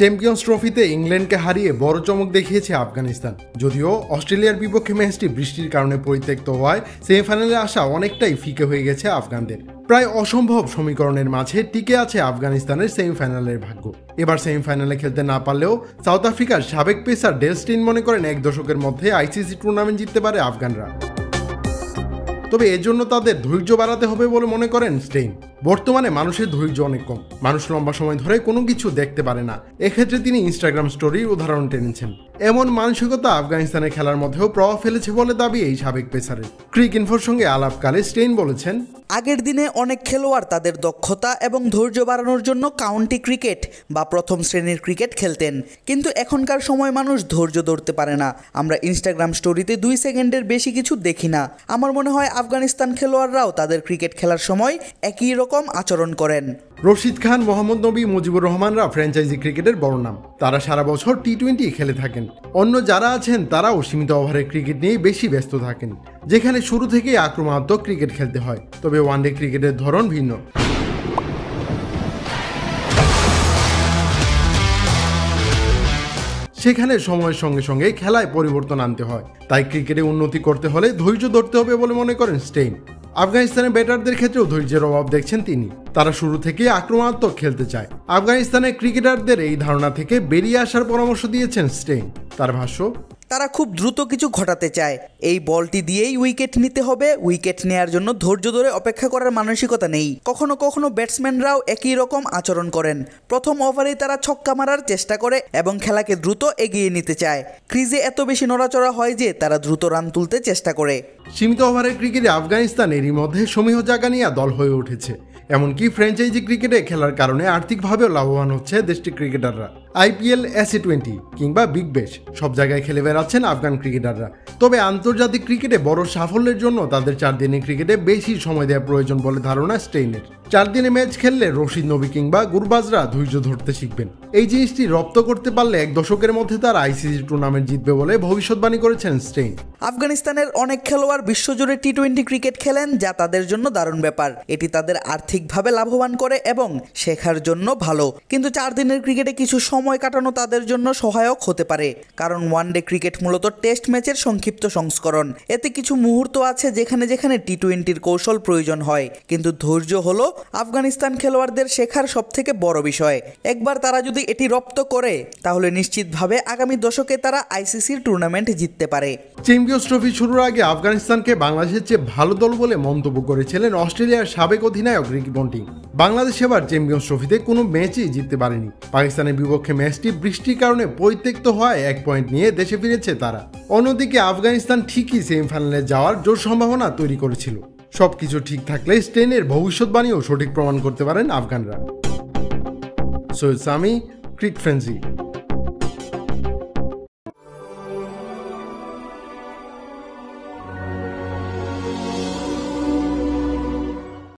Champions ট্রফিতে ইংল্যান্ডকে হারিয়ে বড় চমক দেখিয়েছে আফগানিস্তান। যদিও অস্ট্রেলিয়ার বিপক্ষে ম্যাচটি বৃষ্টির কারণে পরিত্যক্ত হওয়ায় সেমিফাইনালে আসা অনেকটাই ফিকে হয়ে গেছে আফগানদের। প্রায় অসম্ভব সমীকরণের মাঝে টিকে আছে আফগানিস্তানের সেমিফাইনালের ভাগ্য। এবার সেমিফাইনালে খেলতে না পারলেও সাউথ আফ্রিকার সাবেক পেসার ডেল স্টেইন মনে করেন এক দশকের মধ্যে আইসিসি টুর্নামেন্ট জিততে পারে আফগানরা। তবে এর জন্য তাদের ধৈর্য বাড়াতে হবে বলে মনে করেন স্টেইন। বর্তমানে মানুষের ধৈর্য অনেক কম, মানুষ লম্বা সময় ধরে কোনো কিছু দেখতে পারে না। এক্ষেত্রে তিনি ইনস্টাগ্রাম স্টোরির উদাহরণ টেনেছেন। এমন মানসিকতা আফগানিস্তানের খেলার মধ্যেও প্রভাব ফেলেছে বলে দাবি এই সাবেক পেসারের। ক্রিকইনফোর সঙ্গে আলাপকালে স্টেইন বলেছেন, আগের দিনে অনেক খেলোয়াড় তাদের দক্ষতা এবং ধৈর্য বাড়ানোর জন্য কাউন্টি ক্রিকেট বা প্রথম শ্রেণীর ক্রিকেট খেলতেন, কিন্তু এখনকার সময় মানুষ ধৈর্য ধরতে পারে না। আমরা ইনস্টাগ্রাম স্টোরিতে 2 সেকেন্ডের বেশি কিছু দেখি না। আমার মনে হয় আফগানিস্তান খেলোয়াড়রাও তাদের ক্রিকেট খেলার সময় একই রকম আচরণ করেন। রশিদ খান, মোহাম্মদ নবী, মুজিবুর রহমানরা ফ্র্যাঞ্চাইজি ক্রিকেটের বড় নাম। তারা সারা বছর টি-20 খেলে থাকেন। অন্য যারা আছেন তারাও সীমিত ওভারের ক্রিকেট নিয়ে বেশি ব্যস্ত থাকেন, যেখানে শুরু থেকেই আক্রমণাত্মক ক্রিকেট খেলতে হয়। তবে ওয়ানডে ক্রিকেটের ধরন ভিন্ন। সেখানে সময়ের সঙ্গে সঙ্গে খেলায় পরিবর্তন আনতে হয়। তাই ক্রিকেটে উন্নতি করতে হলে ধৈর্য ধরতে হবে বলে মনে করেন স্টেইন। আফগানিস্তানের ব্যাটারদের ক্ষেত্রেও ধৈর্যের অভাব দেখছেন তিনি। তারা শুরু থেকেই আক্রমণাত্মক খেলতে চায়। আফগানিস্তানের ক্রিকেটারদের এই ধারণা থেকে বেরিয়ে আসার পরামর্শ দিয়েছেন স্টেইন। তার ভাষ্য, তারা খুব দ্রুত কিছু ঘটাতে চায়। এই বলটি দিয়েই উইকেট নিতে হবে। উইকেট নেয়ার জন্য ধৈর্য ধরে অপেক্ষা করার মানসিকতা নেই। কখনো কখনো ব্যাটসম্যানরাও একই রকম আচরণ করেন। প্রথম ওভারেই তারা ছক্কা মারার চেষ্টা করে এবং খেলাকে দ্রুত এগিয়ে নিতে চায়। ক্রিজে এত বেশি নড়াচড়া হয় যে তারা দ্রুত রান তুলতে চেষ্টা করে। সীমিত ওভারের ক্রিকেটে আফগানিস্তান এরই মধ্যে সমীহ জায়গা নিয়ে দল হয়ে উঠেছে। এমনকি ফ্র্যাঞ্চাইজি ক্রিকেটে খেলার কারণে আর্থিকভাবেও লাভবান হচ্ছে দেশটির ক্রিকেটাররা। IPL, AC20 কিংবা বিগ ব্যাশ সব জায়গায় খেলে বেড়াচ্ছেন আফগান ক্রিকেটাররা। তবে আন্তর্জাতিক ক্রিকেটে বড় সাফল্যের জন্য তাদের 4 দিনের ক্রিকেটে বেশি সময় দেওয়া প্রয়োজন বলে ধারণা স্টেইনের। 4 দিনে ম্যাচ খেললে রশিদ নবী কিংবা গুরবাজরা ধৈর্য ধরতে শিখবেন। এই জিনিসটি রপ্ত করতে পারলে 1 দশকের মধ্যে তারা আইসিসি টুর্নামেন্ট জিতবে বলে ভবিষ্যৎবাণী করেছেন স্টেইন। আফগানিস্তানের অনেক খেলোয়াড় বিশ্বজুড়ে টি-20 ক্রিকেট খেলেন, যা তাদের জন্য দারুণ ব্যাপার। এটি তাদের আর্থিকভাবে লাভবান করে এবং শেখার জন্য ভালো। কিন্তু 4 দিনের ক্রিকেটে কিছু সময় কাটানো তাদের জন্য সহায়ক হতে পারে, কারণ ওয়ানডে ক্রিকেট মূলত টেস্ট ম্যাচের সংক্ষিপ্ত সংস্করণ। এতে কিছু মুহূর্ত আছে যেখানে যেখানে টি-20 কৌশল প্রয়োজন হয়, কিন্তু ধৈর্য হলো আফগানিস্তান খেলোয়াড়দের শেখার সবথেকে বড় বিষয়। একবার তারা যদি এটি রপ্ত করে তাহলে নিশ্চিতভাবে আগামী দশকে তারা আইসিসির টুর্নামেন্ট জিততে পারে। চ্যাম্পিয়ন্স ট্রফি শুরুর আগে আফগানিস্তানকে বাংলাদেশের চেয়ে ভালো দল বলে মন্তব্য করেছিলেন অস্ট্রেলিয়ার সাবেক অধিনায়ক রিকি পন্টিং। বাংলাদেশ এবার চ্যাম্পিয়ন্স ট্রফিতে কোনো ম্যাচই জিততে পারেনি। পাকিস্তানের বিপক্ষে ম্যাচটি বৃষ্টির কারণে পরিত্যক্ত হওয়ায় 1 পয়েন্ট নিয়ে দেশে ফিরেছে তারা। অন্যদিকে আফগানিস্তান ঠিকই সেমিফাইনালে যাওয়ার জোর সম্ভাবনা তৈরি করেছিল। সবকিছু ঠিক থাকলে স্টেইনের ভবিষ্যৎবাণীও সঠিক প্রমাণ করতে পারেন আফগানরা। সৈয়দ সামি, ক্রিক ফ্রেন্সি।